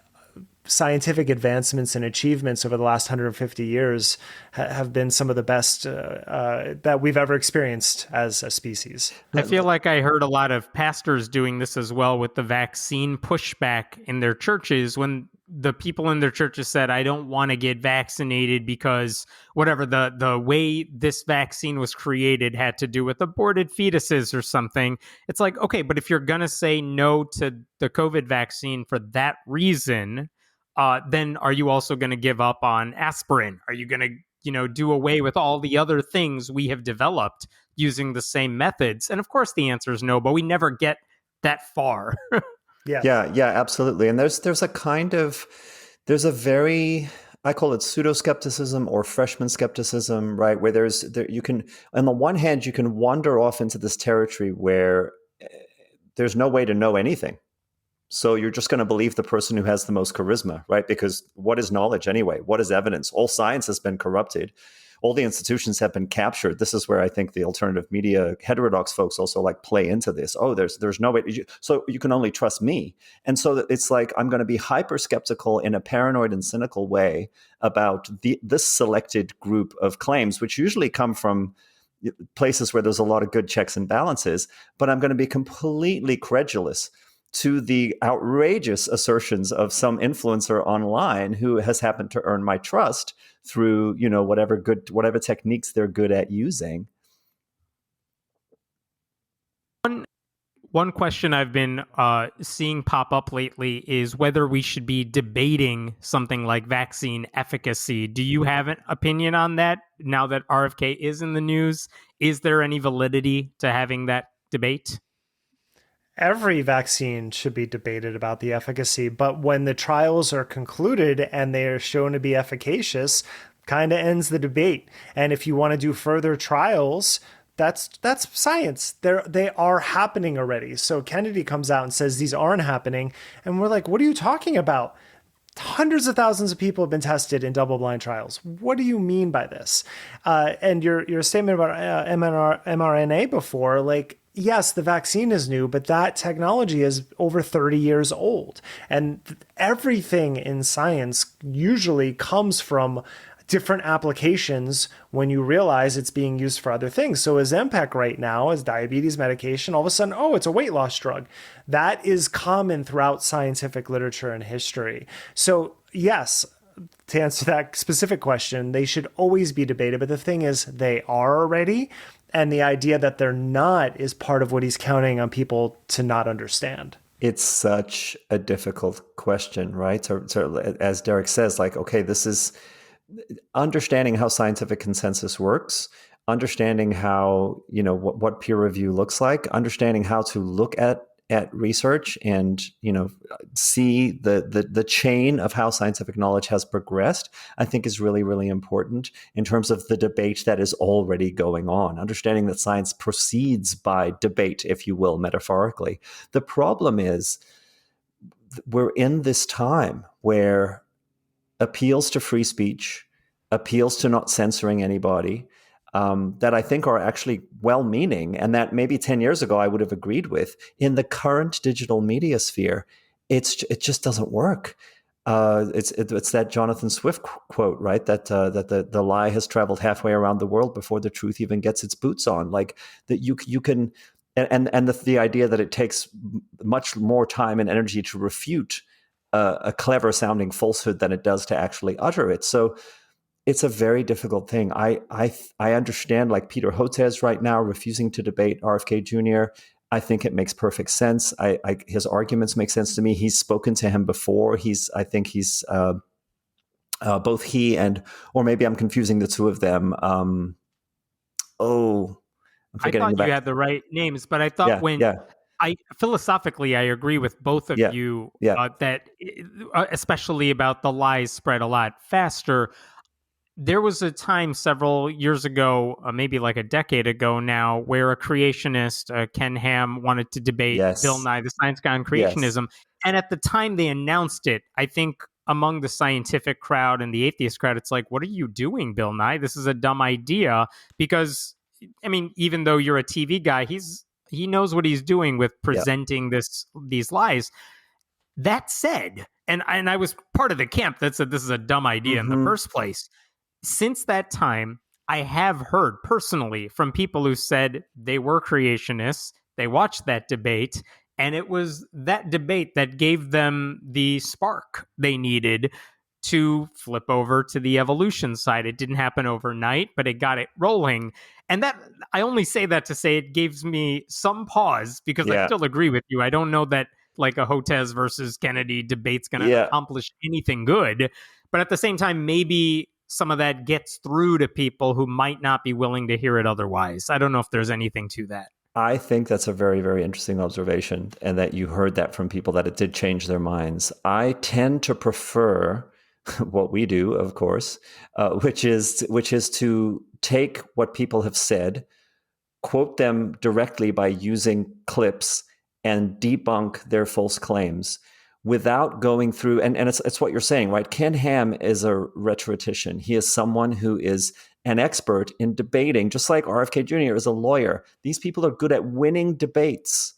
scientific advancements and achievements over the last 150 years have been some of the best that we've ever experienced as a species. I feel like I heard a lot of pastors doing this as well with the vaccine pushback in their churches, when the people in their churches said, I don't want to get vaccinated because whatever the way this vaccine was created had to do with aborted fetuses or something. It's like, okay, but if you're going to say no to the COVID vaccine for that reason, then are you also going to give up on aspirin? Are you going to, do away with all the other things we have developed using the same methods? And of course the answer is no, but we never get that far. Yeah, absolutely. And there's a very, I call it pseudo skepticism or freshman skepticism, right? Where you can, on the one hand, you can wander off into this territory where there's no way to know anything. So you're just going to believe the person who has the most charisma, right? Because what is knowledge anyway? What is evidence? All science has been corrupted. All the institutions have been captured. This is where I think the alternative media heterodox folks also play into this. Oh, there's no way. So you can only trust me. And so it's like, I'm going to be hyper skeptical in a paranoid and cynical way about this selected group of claims, which usually come from places where there's a lot of good checks and balances, but I'm going to be completely credulous to the outrageous assertions of some influencer online who has happened to earn my trust through, whatever techniques they're good at using. One question I've been seeing pop up lately is whether we should be debating something like vaccine efficacy. Do you have an opinion on that now that RFK is in the news? Is there any validity to having that debate? Every vaccine should be debated about the efficacy, but when the trials are concluded and they are shown to be efficacious, kind of ends the debate. And if you want to do further trials, that's science. They are happening already. So Kennedy comes out and says these aren't happening, and we're like, what are you talking about? Hundreds of thousands of people have been tested in double-blind trials. What do you mean by this? And your statement about mRNA before, like, yes, the vaccine is new, but that technology is over 30 years old. And everything in science usually comes from different applications when you realize it's being used for other things. So Ozempic right now is diabetes medication. All of a sudden, oh, it's a weight loss drug. That is common throughout scientific literature and history. So yes, to answer that specific question, they should always be debated. But the thing is, they are already. And the idea that they're not is part of what he's counting on people to not understand. It's such a difficult question, right? So as Derek says, like, okay, this is understanding how scientific consensus works, understanding how, what peer review looks like, understanding how to look at research and, see the chain of how scientific knowledge has progressed, I think is really, really important in terms of the debate that is already going on. Understanding that science proceeds by debate, if you will, metaphorically. The problem is we're in this time where appeals to free speech, appeals to not censoring anybody, that I think are actually well-meaning and that maybe 10 years ago I would have agreed with. In the current digital media sphere, it just doesn't work. It's that Jonathan Swift quote, right? That the lie has traveled halfway around the world before the truth even gets its boots on. Like that you can, and the idea that it takes much more time and energy to refute a clever sounding falsehood than it does to actually utter it. So it's a very difficult thing. I understand, like Peter Hotez right now refusing to debate RFK Jr. I think it makes perfect sense. His arguments make sense to me. He's spoken to him before. I think he's both he and, or maybe I'm confusing the two of them. I'm forgetting. I thought you had the right names, but I thought philosophically, I agree with both of you that especially about the lies spread a lot faster. There was a time several years ago, maybe like a decade ago now, where a creationist, Ken Ham, wanted to debate Bill Nye, the Science Guy on creationism. Yes. And at the time they announced it, I think among the scientific crowd and the atheist crowd, it's like, what are you doing, Bill Nye? This is a dumb idea. Because, I mean, even though you're a TV guy, he knows what he's doing with presenting these lies. That said, and I was part of the camp that said this is a dumb idea in the first place. Since that time, I have heard personally from people who said they were creationists, they watched that debate, and it was that debate that gave them the spark they needed to flip over to the evolution side. It didn't happen overnight, but it got it rolling. And that, I only say that to say it gives me some pause because I still agree with you. I don't know that like a Hotez versus Kennedy debate's going to accomplish anything good. But at the same time, maybe some of that gets through to people who might not be willing to hear it otherwise. I don't know if there's anything to that. I think that's a very, very interesting observation, and that you heard that from people, that it did change their minds. I tend to prefer what we do, of course, which is to take what people have said, quote them directly by using clips, and debunk their false claims without going through, and it's what you're saying, right? Ken Ham is a rhetorician. He is someone who is an expert in debating, just like RFK Jr. is a lawyer. These people are good at winning debates.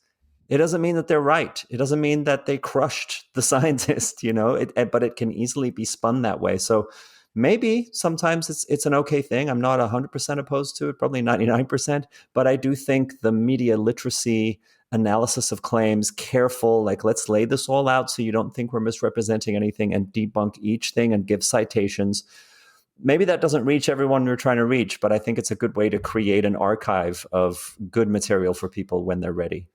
It doesn't mean that they're right. It doesn't mean that they crushed the scientist, but it can easily be spun that way. So Maybe sometimes it's an okay thing. I'm not 100% opposed to it, probably 99%, but I do think the media literacy, analysis of claims, careful, like let's lay this all out so you don't think we're misrepresenting anything and debunk each thing and give citations. Maybe that doesn't reach everyone we're trying to reach, but I think it's a good way to create an archive of good material for people when they're ready.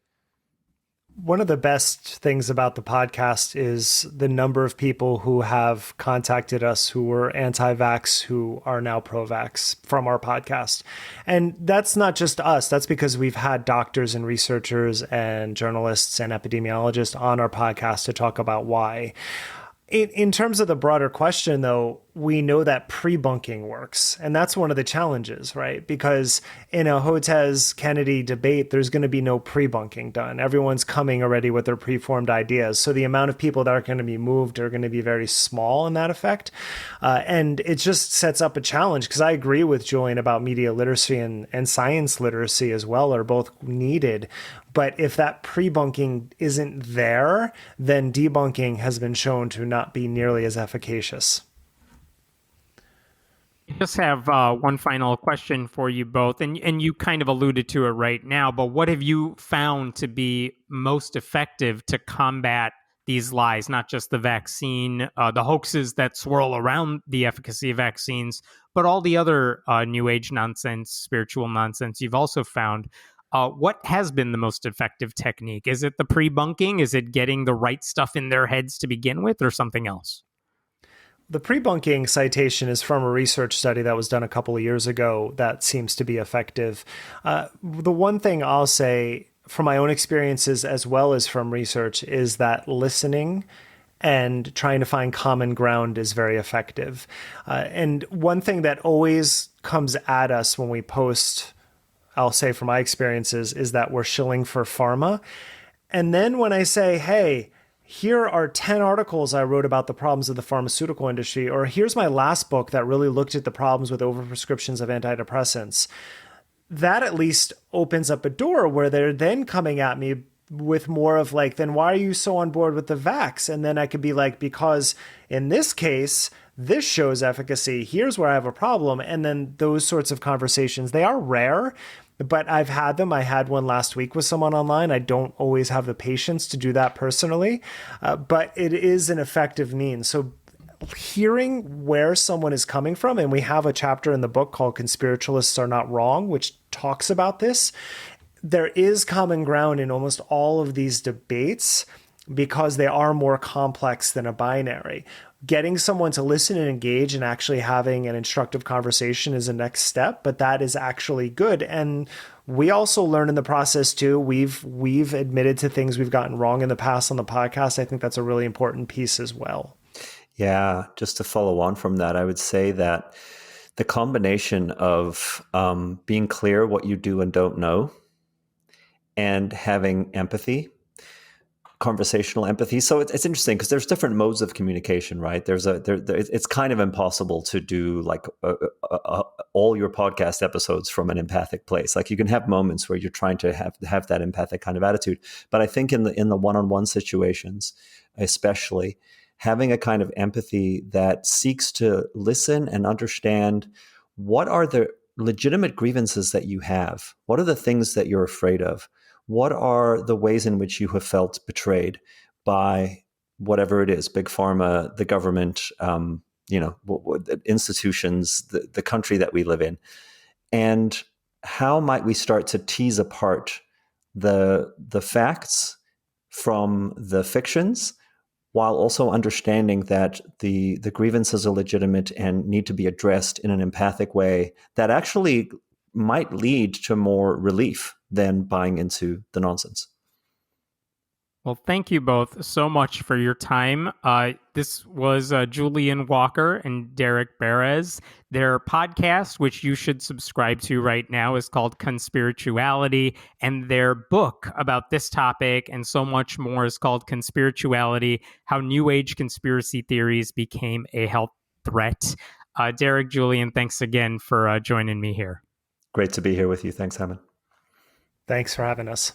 One of the best things about the podcast is the number of people who have contacted us who were anti-vax, who are now pro-vax from our podcast. And that's not just us. That's because we've had doctors and researchers and journalists and epidemiologists on our podcast to talk about why. In terms of the broader question, though, we know that pre-bunking works. And that's one of the challenges, right? Because in a Hotez-Kennedy debate, there's going to be no pre-bunking done. Everyone's coming already with their preformed ideas. So the amount of people that are going to be moved are going to be very small in that effect. And it just sets up a challenge, because I agree with Julian about media literacy and science literacy as well are both needed. But if that pre-bunking isn't there, then debunking has been shown to not be nearly as efficacious. I just have one final question for you both, and you kind of alluded to it right now, but what have you found to be most effective to combat these lies, not just the vaccine, the hoaxes that swirl around the efficacy of vaccines, but all the other new age nonsense, spiritual nonsense you've also found? What has been the most effective technique? Is it the pre-bunking? Is it getting the right stuff in their heads to begin with, or something else? The pre-bunking citation is from a research study that was done a couple of years ago that seems to be effective. The one thing I'll say from my own experiences as well as from research is that listening and trying to find common ground is very effective. And one thing that always comes at us when we post, I'll say from my experiences, is that we're shilling for pharma. And then when I say, hey, here are 10 articles I wrote about the problems of the pharmaceutical industry, or here's my last book that really looked at the problems with overprescriptions of antidepressants, that at least opens up a door where they're then coming at me with more of like, then why are you so on board with the vax? And then I could be like, because in this case, this shows efficacy, here's where I have a problem. And then those sorts of conversations, they are rare, but I've had them. I had one last week with someone online. I don't always have the patience to do that personally, but it is an effective means. So hearing where someone is coming from, and we have a chapter in the book called Conspiritualists Are Not Wrong, which talks about this. There is common ground in almost all of these debates because they are more complex than a binary. Getting someone to listen and engage and actually having an instructive conversation is a next step, but that is actually good. And we also learn in the process too. We've admitted to things we've gotten wrong in the past on the podcast. I think that's a really important piece as well. Yeah, just to follow on from that, I would say that the combination of being clear what you do and don't know and having empathy, conversational empathy. So it's interesting because there's different modes of communication, right? It's kind of impossible to do like all your podcast episodes from an empathic place. Like you can have moments where you're trying to have that empathic kind of attitude, but I think in the one-on-one situations, especially, having a kind of empathy that seeks to listen and understand what are the legitimate grievances that you have, what are the things that you're afraid of. What are the ways in which you have felt betrayed by whatever it is, big pharma, the government, institutions, the country that we live in? And how might we start to tease apart the facts from the fictions, while also understanding that the grievances are legitimate and need to be addressed in an empathic way that actually might lead to more relief than buying into the nonsense. Well, thank you both so much for your time. This was Julian Walker and Derek Perez. Their podcast, which you should subscribe to right now, is called Conspirituality. And their book about this topic and so much more is called Conspirituality: How New Age Conspiracy Theories Became a Health Threat. Derek, Julian, thanks again for joining me here. Great to be here with you. Thanks, Hammond. Thanks for having us.